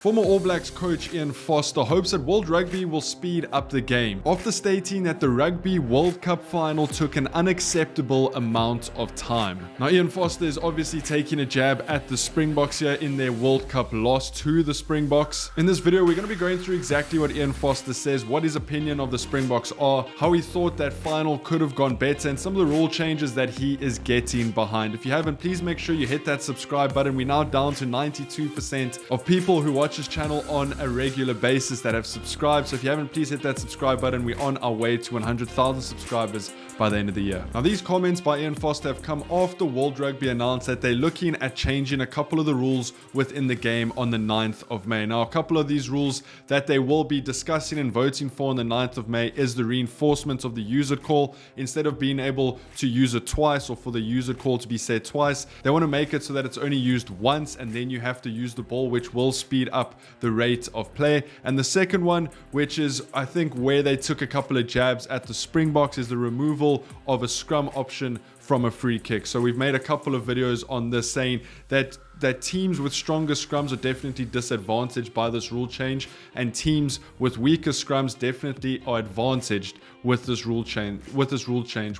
Former All Blacks coach Ian Foster hopes that World Rugby will speed up the game after stating that the Rugby World Cup final took an unacceptable amount of time. Now, Ian Foster is obviously taking a jab at the Springboks here in their World Cup loss to the Springboks. In this video, we're going to be going through exactly what Ian Foster says, what his opinion of the Springboks are, how he thought that final could have gone better, and some of the rule changes that he is getting behind. If you haven't, please make sure you hit that subscribe button. We're now down to 92% of people who watch this channel on a regular basis that have subscribed. So if you haven't, please hit that subscribe button. We're on our way to 100,000 subscribers by the end of the year. Now, these comments by Ian Foster have come after World Rugby announced that they're looking at changing a couple of the rules within the game on the 9th of May. Now, a couple of these rules that they will be discussing and voting for on the 9th of May is the reinforcement of the use it call. Instead of being able to use it twice or for the use it call to be said twice, they want to make it so that it's only used once and then you have to use the ball, which will speed up the rate of play. And the second one, which is I think where they took a couple of jabs at the Springboks, is the removal of a scrum option from a free kick. So we've made a couple of videos on this saying that teams with stronger scrums are definitely disadvantaged by this rule change, and teams with weaker scrums definitely are advantaged with this rule change.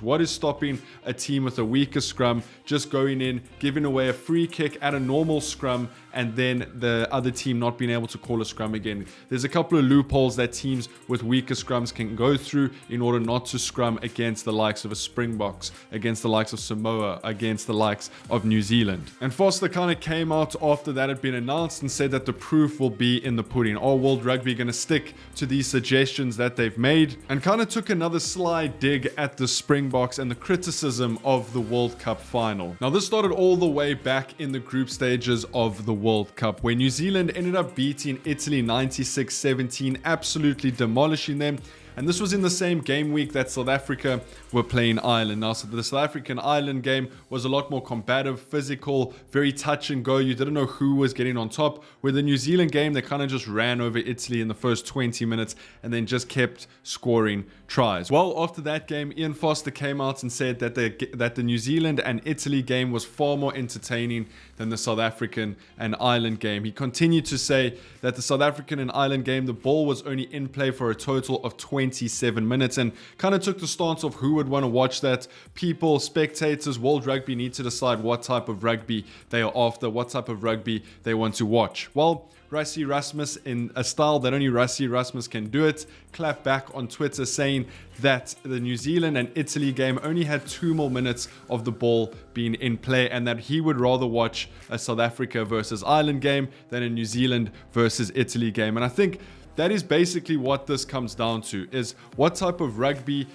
What is stopping a team with a weaker scrum just going in, giving away a free kick at a normal scrum, and then the other team not being able to call a scrum again? There's a couple of loopholes that teams with weaker scrums can go through in order not to scrum against the likes of a Springboks, against the likes of Samoa, against the likes of New Zealand. And Foster kind of came out after that had been announced and said that the proof will be in the pudding. Are World Rugby going to stick to these suggestions that they've made? And kind of took another sly dig at the Springboks and the criticism of the World Cup final. Now, this started all the way back in the group stages of the World Cup, where New Zealand ended up beating Italy 96-17, absolutely demolishing them. And this was in the same game week that South Africa were playing Ireland. Now, so the South African Ireland game was a lot more combative, physical, very touch and go. You didn't know who was getting on top. With the New Zealand game, they kind of just ran over Italy in the first 20 minutes and then just kept scoring tries. Well, after that game, Ian Foster came out and said that the New Zealand and Italy game was far more entertaining than the South African and Ireland game. He continued to say that the South African and Ireland game, the ball was only in play for a total of 27 minutes, and kind of took the stance of who would want to watch that. People, spectators, World Rugby need to decide what type of rugby they are after, what type of rugby they want to watch. Well, Rassie Erasmus, in a style that only Rassie Erasmus can do it, clapped back on Twitter saying that the New Zealand and Italy game only had 2 more minutes of the ball being in play, and that he would rather watch a South Africa versus Ireland game than a New Zealand versus Italy game. And I think that is basically what this comes down to, is what type of rugby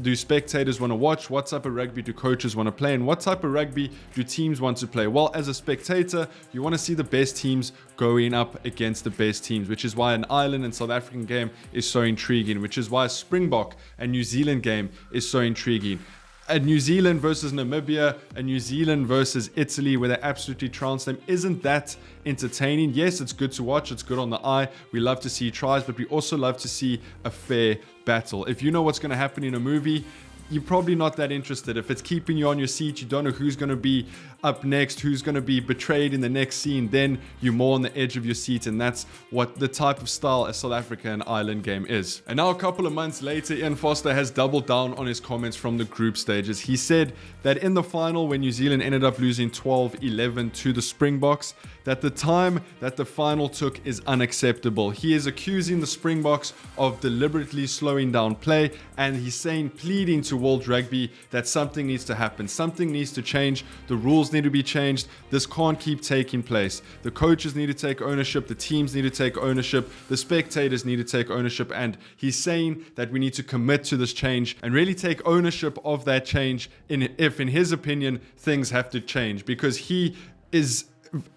do spectators want to watch, what type of rugby do coaches want to play, and what type of rugby do teams want to play. Well, as a spectator, you want to see the best teams going up against the best teams, which is why an Ireland and South African game is so intriguing, which is why a Springbok and New Zealand game is so intriguing. A New Zealand versus Namibia, a New Zealand versus Italy, where they absolutely trounced them, isn't that entertaining? Yes, it's good to watch, it's good on the eye, we love to see tries, but we also love to see a fair battle. If you know what's going to happen in a movie, you're probably not that interested. If it's keeping you on your seat, you don't know who's going to be up next, who's going to be betrayed in the next scene, then you're more on the edge of your seat, and that's what the type of style a South Africa and Ireland game is. And now, a couple of months later, Ian Foster has doubled down on his comments from the group stages. He said that in the final, when New Zealand ended up losing 12-11 to the Springboks, that the time that the final took is unacceptable. He is accusing the Springboks of deliberately slowing down play, and he's saying, pleading to World Rugby that something needs to happen, something needs to change, the rules need to be changed, this can't keep taking place. The coaches need to take ownership, the teams need to take ownership, the spectators need to take ownership, and he's saying that we need to commit to this change and really take ownership of that change if in his opinion things have to change, because he is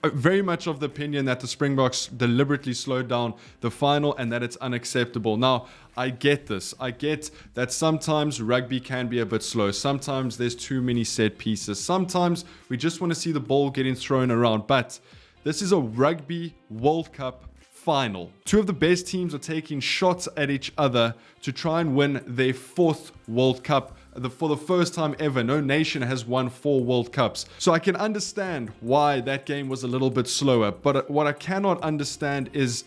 very much of the opinion that the Springboks deliberately slowed down the final and that it's unacceptable. Now, I get this. I get that sometimes rugby can be a bit slow. Sometimes there's too many set pieces. Sometimes we just want to see the ball getting thrown around. But this is a Rugby World Cup final. Two of the best teams are taking shots at each other to try and win their 4th World Cup for the first time ever, no nation has won 4 World Cups. So I can understand why that game was a little bit slower. But what I cannot understand is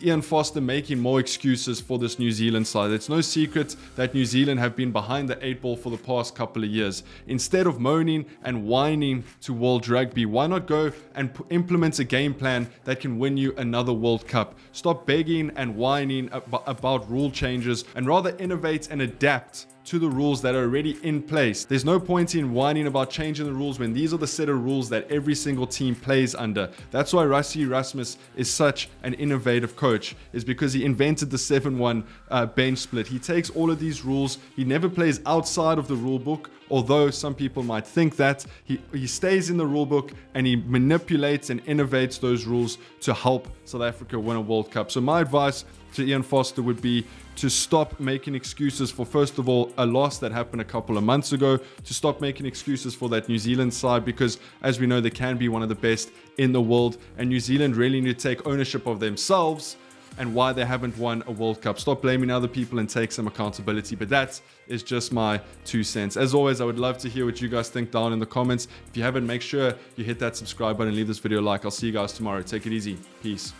Ian Foster making more excuses for this New Zealand side. It's no secret that New Zealand have been behind the 8 ball for the past couple of years. Instead of moaning and whining to World Rugby, why not go and implement a game plan that can win you another World Cup? Stop begging and whining about rule changes and rather innovate and adapt to the rules that are already in place. There's no point in whining about changing the rules when these are the set of rules that every single team plays under. That's why Rassie Erasmus is such an innovative coach, is because he invented the 7-1 bench split. He takes all of these rules, he never plays outside of the rule book, although some people might think that. He stays in the rule book and he manipulates and innovates those rules to help South Africa win a World Cup. So my advice to Ian Foster would be to stop making excuses for, first of all, a loss that happened a couple of months ago, to stop making excuses for that New Zealand side, because as we know, they can be one of the best in the world, and New Zealand really need to take ownership of themselves and why they haven't won a World Cup. Stop blaming other people and take some accountability. But that is just my 2 cents. As always, I would love to hear what you guys think down in the comments. If you haven't, make sure you hit that subscribe button and leave this video a like. I'll see you guys tomorrow. Take it easy. Peace.